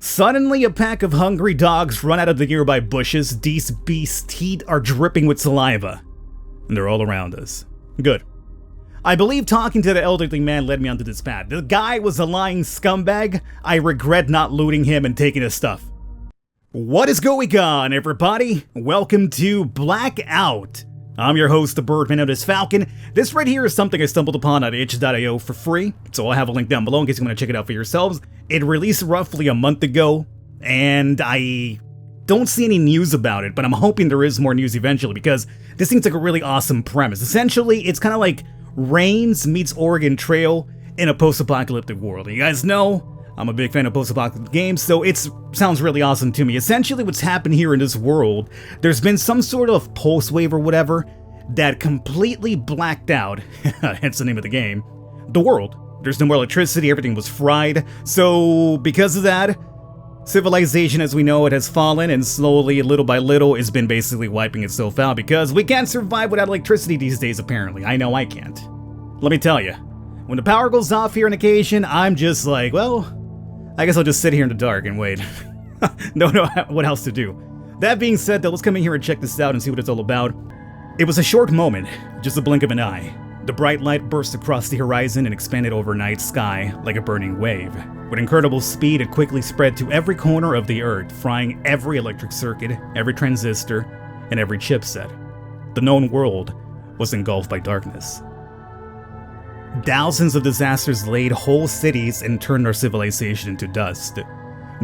Suddenly, a pack of hungry dogs run out of the nearby bushes. These beasts' teeth are dripping with saliva, and they're all around us. Good. I believe talking to the elderly man led me onto this path. The guy was a lying scumbag. I regret not looting him and taking his stuff. What is going on, everybody? Welcome to Blackout. I'm your host, the Birdman known as Falcon. This right here is something I stumbled upon on itch.io for free, so I'll have a link down below in case you want to check it out for yourselves. It released roughly a month ago, and I don't see any news about it, but I'm hoping there is more news eventually because this seems like a really awesome premise. Essentially, it's kind of like Reigns meets Oregon Trail in a post-apocalyptic world. And you guys know I'm a big fan of post-apocalyptic games, so it sounds really awesome to me. Essentially, what's happened here in this world, there's been some sort of pulse wave or whatever that completely blacked out, hence the name of the game, the world. There's no more electricity, everything was fried. So because of that, civilization as we know it has fallen, and slowly, little by little, it's been basically wiping itself out because we can't survive without electricity these days, apparently. I know I can't. Let me tell you, when the power goes off here on occasion, I'm just like, well, I guess I'll just sit here in the dark and wait. No, what else to do? That being said, though, let's come in here and check this out and see what it's all about. It was a short moment, just a blink of an eye. The bright light burst across the horizon and expanded over night sky like a burning wave. With incredible speed, it quickly spread to every corner of the earth, frying every electric circuit, every transistor, and every chipset. The known world was engulfed by darkness. Thousands of disasters laid whole cities and turned our civilization into dust.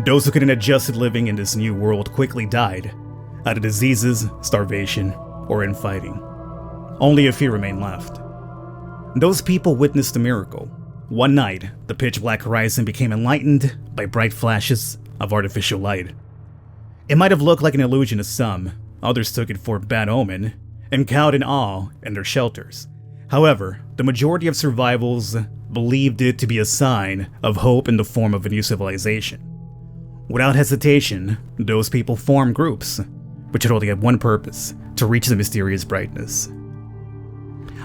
Those who couldn't adjust to living in this new world quickly died, out of diseases, starvation, or infighting. Only a few remained left. Those people witnessed a miracle. One night, the pitch-black horizon became enlightened by bright flashes of artificial light. It might have looked like an illusion to some, others took it for a bad omen, and cowed in awe in their shelters. However, the majority of survivors believed it to be a sign of hope in the form of a new civilization. Without hesitation, those people formed groups, which had only had one purpose: to reach the mysterious brightness.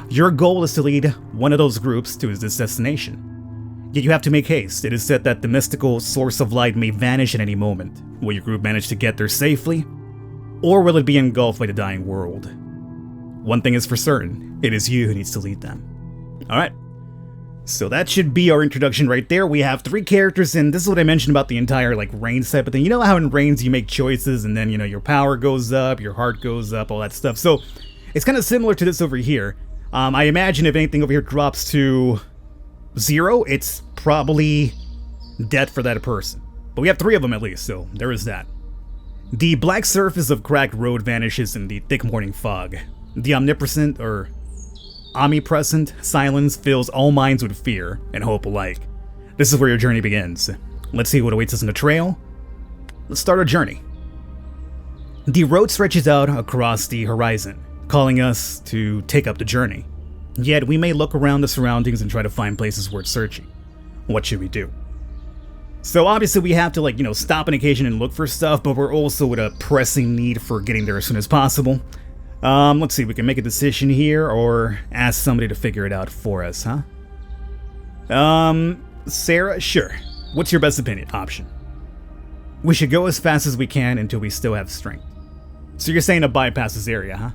Your goal is to lead one of those groups to this destination. Yet you have to make haste. It is said that the mystical source of light may vanish at any moment. Will your group manage to get there safely? Or will it be engulfed by the dying world? One thing is for certain, it is you who needs to lead them. Alright, so that should be our introduction right there. We have 3 characters, and this is what I mentioned about the entire, Reigns type of thing. You know how in Reigns you make choices, and then, your power goes up, your heart goes up, all that stuff. So, it's kind of similar to this over here. I imagine if anything over here drops to 0, it's probably death for that person. But we have 3 of them at least, so there is that. The black surface of cracked road vanishes in the thick morning fog. The omnipresent silence fills all minds with fear and hope alike. This is where your journey begins. Let's see what awaits us on the trail. Let's start our journey. The road stretches out across the horizon, calling us to take up the journey. Yet we may look around the surroundings and try to find places worth searching. What should we do? So obviously we have to stop on occasion and look for stuff, but we're also with a pressing need for getting there as soon as possible. Let's see, we can make a decision here or ask somebody to figure it out for us, huh? Sarah, sure. What's your best option? We should go as fast as we can until we still have strength. So you're saying to bypass this area, huh?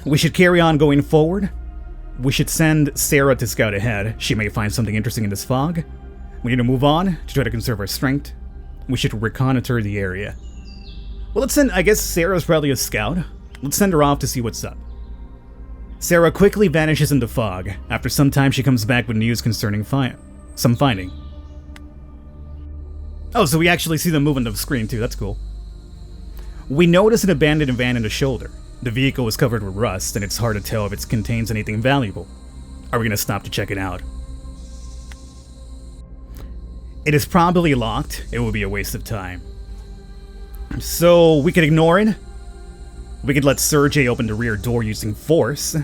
We should carry on going forward. We should send Sarah to scout ahead. She may find something interesting in this fog. We need to move on to try to conserve our strength. We should reconnoiter the area. Well, let's send, I guess Sarah's probably a scout. Let's send her off to see what's up. Sarah quickly vanishes in the fog. After some time, she comes back with news concerning some finding. Oh, so we actually see them move on the screen too, that's cool. We notice an abandoned van in the shoulder. The vehicle is covered with rust, and it's hard to tell if it contains anything valuable. Are we going to stop to check it out? It is probably locked. It will be a waste of time. So we could ignore it. We could let Sergey open the rear door using force.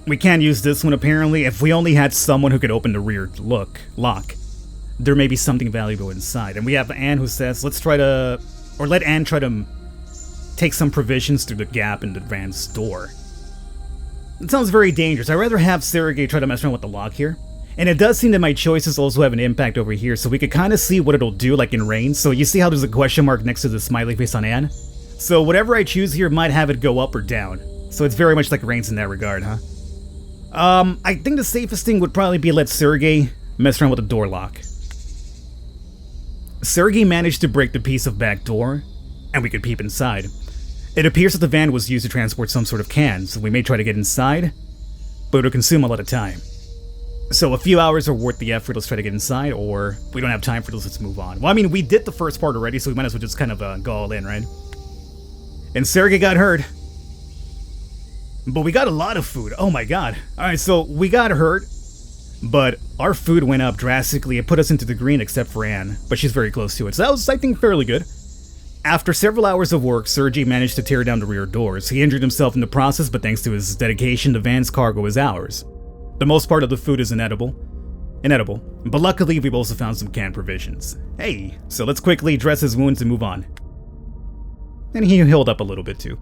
We can't use this one apparently. If we only had someone who could open the rear lock, there may be something valuable inside. And we have Anne who says, let Anne try to take some provisions through the gap in the van's door. It sounds very dangerous. I'd rather have Sergey try to mess around with the lock here. And it does seem that my choices also have an impact over here, so we could kind of see what it'll do, like in rain. So you see how there's a question mark next to the smiley face on Anne? So whatever I choose here might have it go up or down. So it's very much like rains in that regard, huh? I think the safest thing would probably be let Sergey mess around with the door lock. Sergey managed to break the piece of back door, and we could peep inside. It appears that the van was used to transport some sort of cans, so we may try to get inside, but it'll consume a lot of time. So a few hours are worth the effort, let's try to get inside, or we don't have time for this, let's move on. Well, I mean, we did the first part already, so we might as well just kind of go all in, right? And Sergey got hurt. But we got a lot of food, oh my god. Alright, so we got hurt, but our food went up drastically. It put us into the green except for Anne, but she's very close to it, so that was, I think, fairly good. After several hours of work, Sergey managed to tear down the rear doors. He injured himself in the process, but thanks to his dedication, the van's cargo is ours. The most part of the food is inedible, but luckily we've also found some canned provisions. Hey, so let's quickly dress his wounds and move on. And he healed up a little bit too.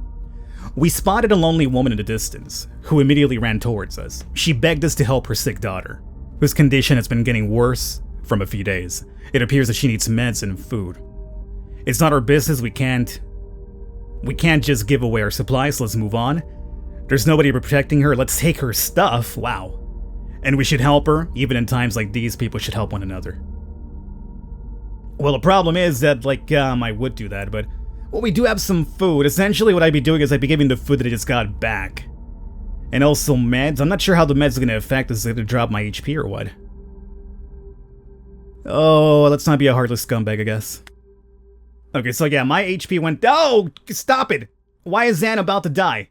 We spotted a lonely woman in the distance, who immediately ran towards us. She begged us to help her sick daughter, whose condition has been getting worse from a few days. It appears that she needs meds and food. It's not our business, we can't just give away our supplies, so let's move on. There's nobody protecting her, let's take her stuff, wow. And we should help her, even in times like these, people should help one another. Well, the problem is that, I would do that, but... Well, we do have some food. Essentially, what I'd be doing is I'd be giving the food that I just got back. And also meds. I'm not sure how the meds are going to affect us. Is it going to drop my HP or what? Oh, let's not be a heartless scumbag, I guess. Okay, so yeah, my HP went... Oh, stop it! Why is Anne about to die?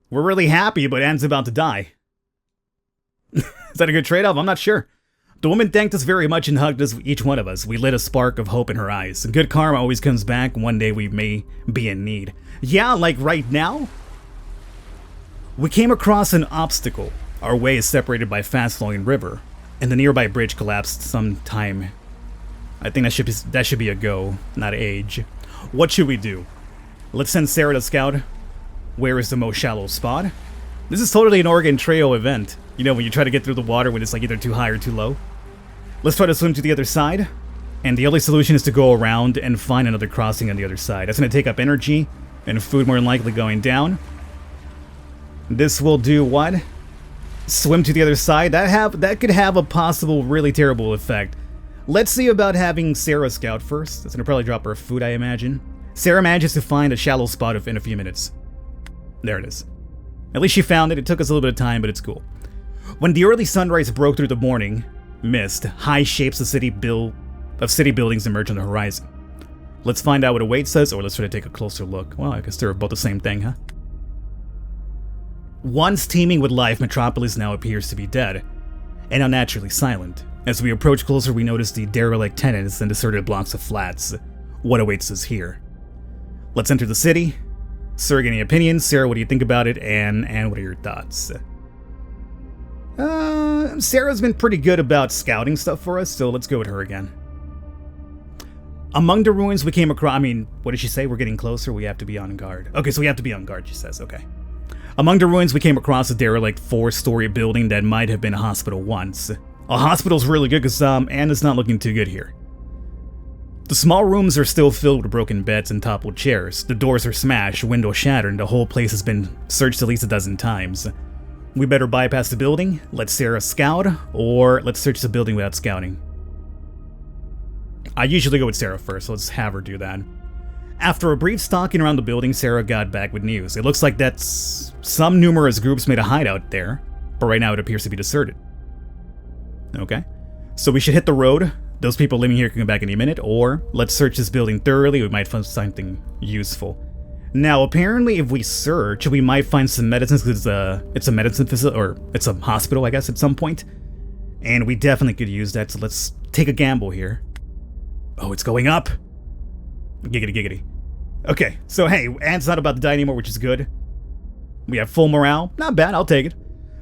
We're really happy, but Anne's about to die. Is that a good trade-off? I'm not sure. The woman thanked us very much and hugged us, each one of us. We lit a spark of hope in her eyes. Good karma always comes back. One day we may be in need. Yeah, like right now? We came across an obstacle. Our way is separated by a fast-flowing river, and the nearby bridge collapsed sometime. I think that should be a go, not age. What should we do? Let's send Sarah to scout. Where is the most shallow spot? This is totally an Oregon Trail event. You know, when you try to get through the water when it's like either too high or too low. Let's try to swim to the other side. And the only solution is to go around and find another crossing on the other side. That's going to take up energy and food more than likely going down. This will do what? Swim to the other side? That could have a possible really terrible effect. Let's see about having Sarah scout first. That's going to probably drop her food, I imagine. Sarah manages to find a shallow spot in a few minutes. There it is. At least she found it. It took us a little bit of time, but it's cool. When the early sunrise broke through the morning mist, high shapes of city buildings emerged on the horizon. Let's find out what awaits us, or let's try to take a closer look. Well, I guess they're both the same thing, huh? Once teeming with life, Metropolis now appears to be dead, and unnaturally silent. As we approach closer, we notice the derelict tenants and deserted blocks of flats. What awaits us here? Let's enter the city. Sergey, any opinions? Sarah, what do you think about it? And what are your thoughts? Sarah's been pretty good about scouting stuff for us, so let's go with her again. Among the ruins we came across... I mean, what did she say? We're getting closer, we have to be on guard. Okay, so we have to be on guard, she says, okay. Among the ruins we came across a derelict 4-story building that might have been a hospital once. A hospital's really good because Anna's not looking too good here. The small rooms are still filled with broken beds and toppled chairs. The doors are smashed, windows shattered, and the whole place has been searched at least a dozen times. We better bypass the building, let Sarah scout, or let's search the building without scouting. I usually go with Sarah first, so let's have her do that. After a brief stalking around the building, Sarah got back with news. It looks like some numerous groups made a hideout there, but right now it appears to be deserted. Okay, so we should hit the road. Those people living here can come back any minute, or let's search this building thoroughly, we might find something useful. Now, apparently if we search, we might find some medicines, because it's a medicine facility, or it's a hospital, I guess, at some point. And we definitely could use that, so let's take a gamble here. Oh, it's going up! Giggity giggity. Okay, so hey, Anne's not about to die anymore, which is good. We have full morale. Not bad, I'll take it.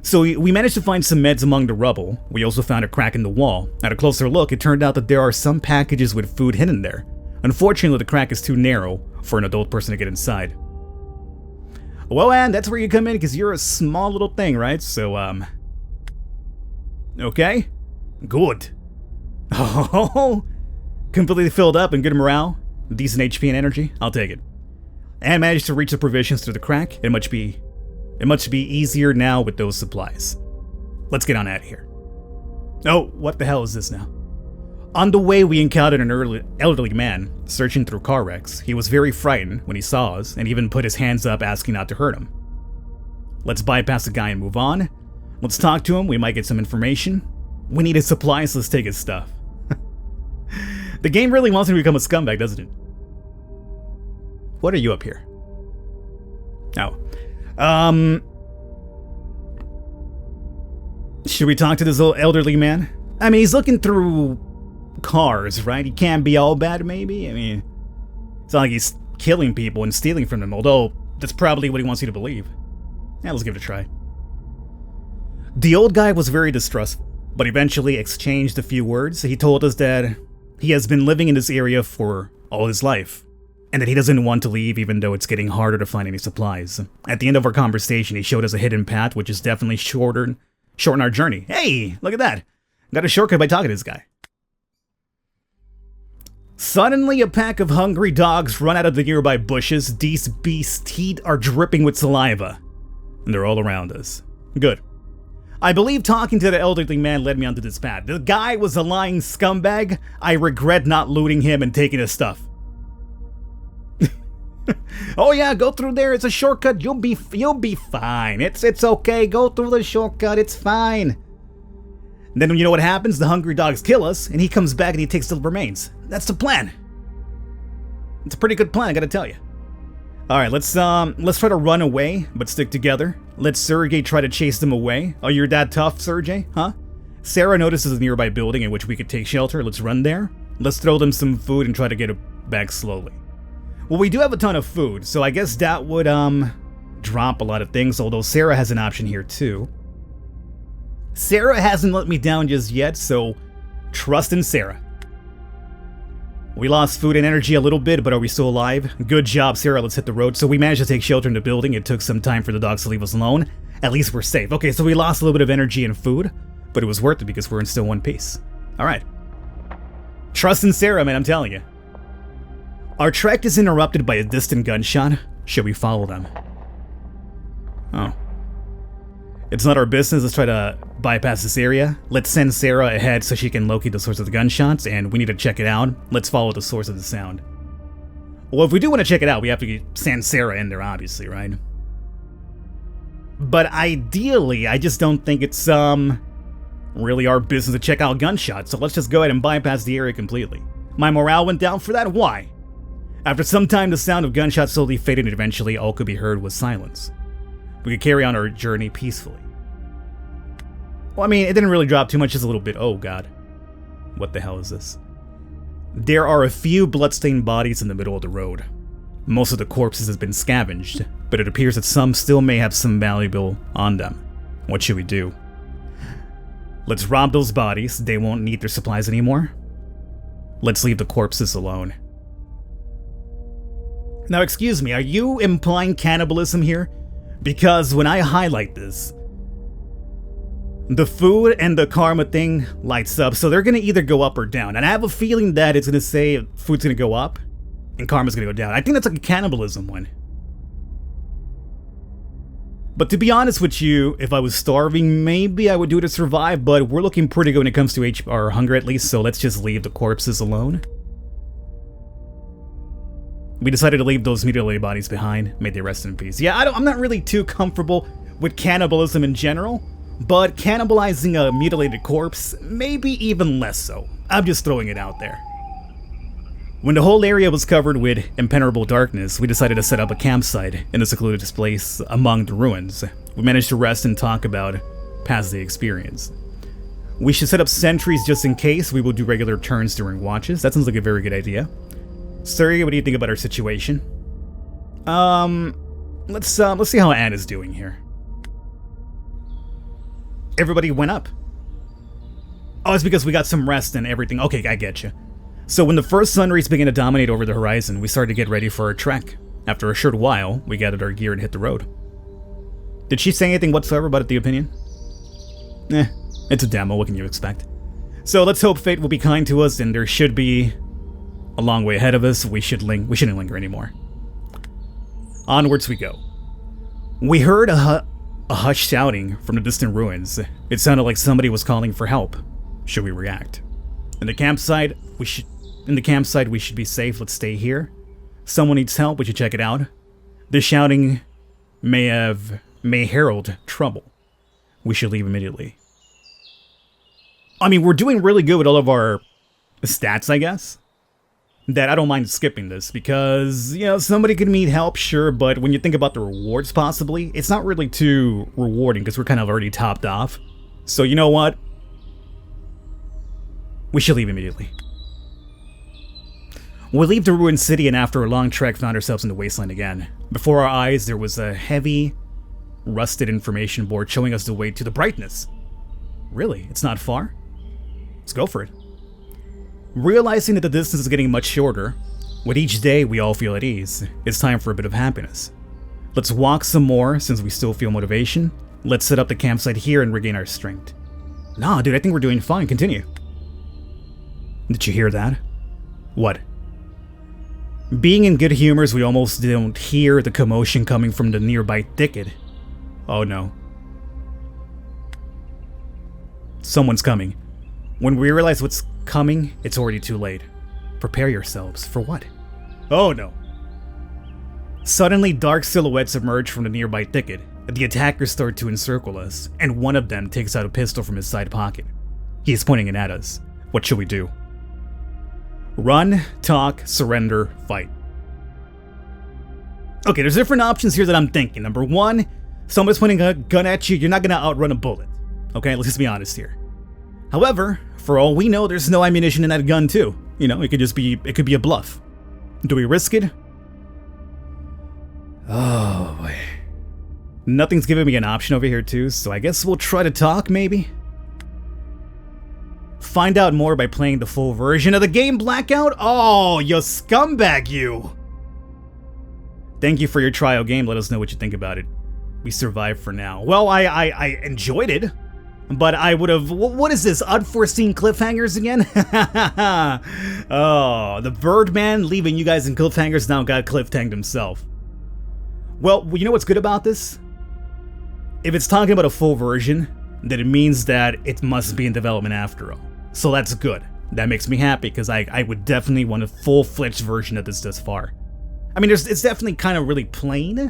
So we managed to find some meds among the rubble. We also found a crack in the wall. At a closer look, it turned out that there are some packages with food hidden there. Unfortunately, the crack is too narrow for an adult person to get inside. Well, Anne, that's where you come in, because you're a small little thing, right? So, Okay. Good. Oh, completely filled up and good morale. Decent HP and energy. I'll take it. And managed to reach the provisions through the crack. It must be easier now with those supplies. Let's get on out of here. Oh, what the hell is this now? On the way, we encountered an elderly man searching through car wrecks. He was very frightened when he saw us and even put his hands up asking not to hurt him. Let's bypass the guy and move on. Let's talk to him. We might get some information. We need his supplies, so let's take his stuff. The game really wants me to become a scumbag, doesn't it? What are you up here? Oh. Should we talk to this old elderly man? I mean, he's looking through cars, right? He can't be all bad, maybe? I mean, it's not like he's killing people and stealing from them, although that's probably what he wants you to believe. Yeah, let's give it a try. The old guy was very distrustful, but eventually exchanged a few words. He told us that he has been living in this area for all his life, and that he doesn't want to leave even though it's getting harder to find any supplies. At the end of our conversation, he showed us a hidden path, which is definitely shorten our journey. Hey, look at that. Got a shortcut by talking to this guy. Suddenly, a pack of hungry dogs run out of the nearby bushes. These beasts' teeth are dripping with saliva, and they're all around us. Good. I believe talking to the elderly man led me onto this path. The guy was a lying scumbag. I regret not looting him and taking his stuff. Oh yeah, go through there. It's a shortcut. You'll be fine. It's okay. Go through the shortcut. It's fine. And then you know what happens? The hungry dogs kill us, and he comes back and he takes the remains. That's the plan. It's a pretty good plan, I gotta tell you. All right, let's try to run away, but stick together. Let Sergey try to chase them away. Oh, you're that tough, Sergey? Huh? Sarah notices a nearby building in which we could take shelter. Let's run there. Let's throw them some food and try to get it back slowly. Well, we do have a ton of food, so I guess that would, drop a lot of things, although Sarah has an option here, too. Sarah hasn't let me down just yet, so trust in Sarah. We lost food and energy a little bit, but are we still alive? Good job, Sarah. Let's hit the road. So we managed to take shelter in the building. It took some time for the dogs to leave us alone. At least we're safe. Okay, so we lost a little bit of energy and food, but it was worth it because we're in still one piece. All right. Trust in Sarah, man, I'm telling you. Our trek is interrupted by a distant gunshot. Should we follow them? Oh. It's not our business. Let's try to bypass this area. Let's send Sarah ahead so she can locate the source of the gunshots, and we need to check it out. Let's follow the source of the sound. Well, if we do want to check it out, we have to send Sarah in there, obviously, right? But ideally, I just don't think it's, really our business to check out gunshots, so let's just go ahead and bypass the area completely. My morale went down for that? Why? After some time, the sound of gunshots slowly faded, and eventually all could be heard was silence. We could carry on our journey peacefully. Well, I mean, it didn't really drop too much, just a little bit. Oh, God. What the hell is this? There are a few bloodstained bodies in the middle of the road. Most of the corpses have been scavenged, but it appears that some still may have some valuable on them. What should we do? Let's rob those bodies. They won't need their supplies anymore. Let's leave the corpses alone. Now, excuse me, are you implying cannibalism here? Because when I highlight this, the food and the karma thing lights up, so they're gonna either go up or down. And I have a feeling that it's gonna say food's gonna go up and karma's gonna go down. I think that's like a cannibalism one. But to be honest with you, if I was starving, maybe I would do it to survive, but we're looking pretty good when it comes to our hunger at least, so let's just leave the corpses alone. We decided to leave those mutilated bodies behind. May they rest in peace. Yeah, I'm not really too comfortable with cannibalism in general, but cannibalizing a mutilated corpse, maybe even less so. I'm just throwing it out there. When the whole area was covered with impenetrable darkness, we decided to set up a campsite in a secluded place among the ruins. We managed to rest and talk about past day experience. We should set up sentries just in case. We will do regular turns during watches. That sounds like a very good idea. Sergey, what do you think about our situation? Let's see how Anna's doing here. Everybody went up. Oh, it's because we got some rest and everything. Okay, I get you. So when the first sun rays began to dominate over the horizon, we started to get ready for our trek. After a short while, we gathered our gear and hit the road. Did she say anything whatsoever about the opinion? It's a demo, what can you expect? So let's hope fate will be kind to us, and there should be a long way ahead of us. We shouldn't linger anymore. Onwards we go. We heard a hushed shouting from the distant ruins. It sounded like somebody was calling for help. Should we react? In the campsite, we should be safe. Let's stay here. Someone needs help. We should check it out. This shouting may herald trouble. We should leave immediately. I mean, we're doing really good with all of our stats, I guess. That I don't mind skipping this because, you know, somebody could need help, sure, but when you think about the rewards possibly, it's not really too rewarding because we're kind of already topped off. So you know what? We should leave immediately. We leave the ruined city, and after a long trek found ourselves in the wasteland again. Before our eyes there was a heavy, rusted information board showing us the way to the brightness. Really? It's not far? Let's go for it. Realizing that the distance is getting much shorter, with each day we all feel at ease, it's time for a bit of happiness. Let's walk some more since we still feel motivation. Let's set up the campsite here and regain our strength. Nah, dude, I think we're doing fine. Continue. Did you hear that? What? Being in good humors, we almost don't hear the commotion coming from the nearby thicket. Oh no. Someone's coming. When we realize what's coming, it's already too late. Prepare yourselves. For what? Oh no. Suddenly, dark silhouettes emerge from the nearby thicket. The attackers start to encircle us, and one of them takes out a pistol from his side pocket. He is pointing it at us. What should we do? Run, talk, surrender, fight. Okay, there's different options here that I'm thinking. Number one, someone's pointing a gun at you, you're not gonna outrun a bullet. Okay, let's just be honest here. However, for all we know, there's no ammunition in that gun too. You know, it could be a bluff. Do we risk it? Oh boy. Nothing's giving me an option over here too, so I guess we'll try to talk maybe? Find out more by playing the full version of the game, Blackout? Oh, you scumbag you! Thank you for your trial game, let us know what you think about it. We survived for now. Well, I enjoyed it. But I would have... What is this? Unforeseen cliffhangers again? Oh, the Birdman leaving you guys in cliffhangers now got cliffhanged himself. Well, you know what's good about this? If it's talking about a full version, then it means that it must be in development after all. So that's good. That makes me happy, because I would definitely want a full-fledged version of this thus far. I mean, it's definitely kind of really plain,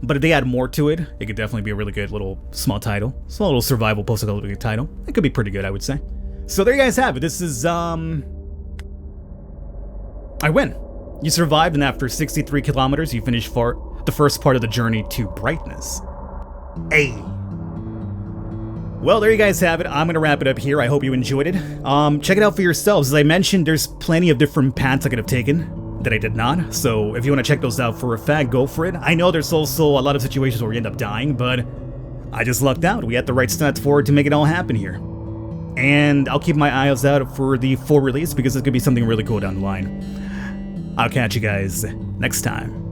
but if they add more to it, it could definitely be a really good little small title. Small little survival post-apocalyptic title. It could be pretty good, I would say. So there you guys have it. This is, I win. You survived, and after 63 kilometers, you finished the first part of the journey to brightness. Hey. Well, there you guys have it. I'm going to wrap it up here. I hope you enjoyed it. Check it out for yourselves. As I mentioned, there's plenty of different paths I could have taken that I did not. So if you want to check those out for a fact, go for it. I know there's also a lot of situations where we end up dying, but I just lucked out. We had the right stats forward to make it all happen here. And I'll keep my eyes out for the full release because it could be something really cool down the line. I'll catch you guys next time.